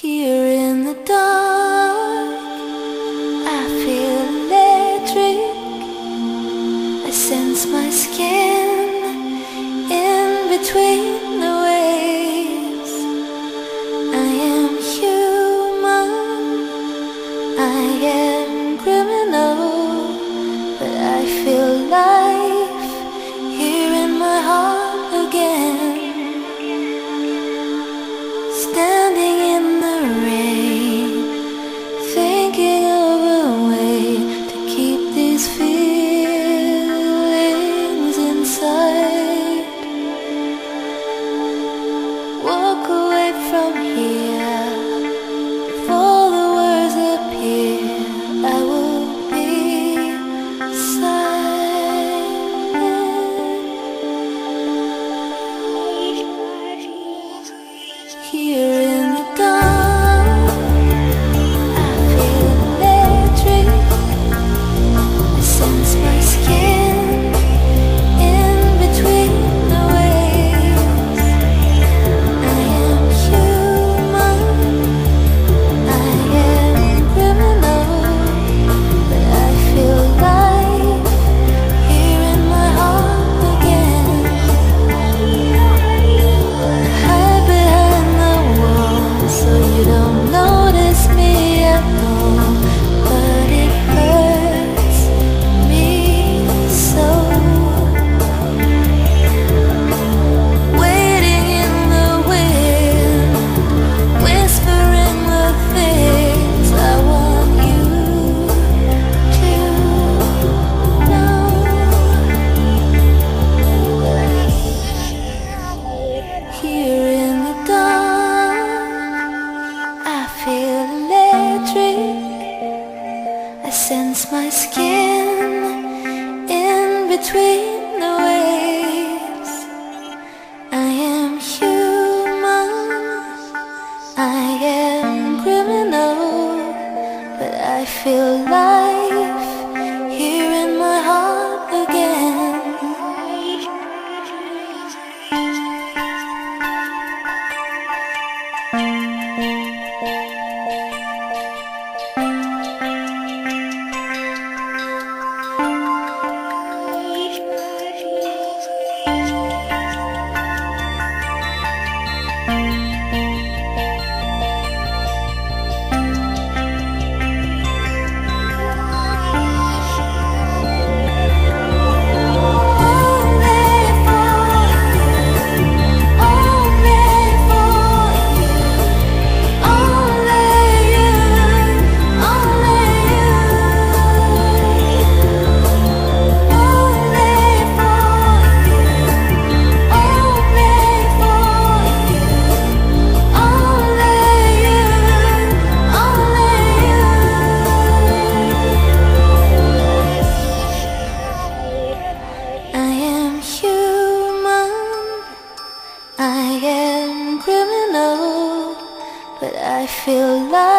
Here in the dark, I feel electric. I sense my skin in between the waves. I am human, I am criminal, but I feel life here in my heart again. Standing in the rain, thinking of a way to keep these feelings inside. Walk away from here before the words appear. I will be silent. Here in the dark, I feel electric. I sense my skin in between the waves. I am human, I am criminal, but I feel life here in my heart again. Hide behind the wall so you don't notice me at all, but it hurts me so. Waiting in the wind, whispering the things I want you to know. Here in the dark, I feel electric. I sense my skin in between the waves. I am human, I am criminal, but I feel life here in my heart again. I am criminal, but I feel like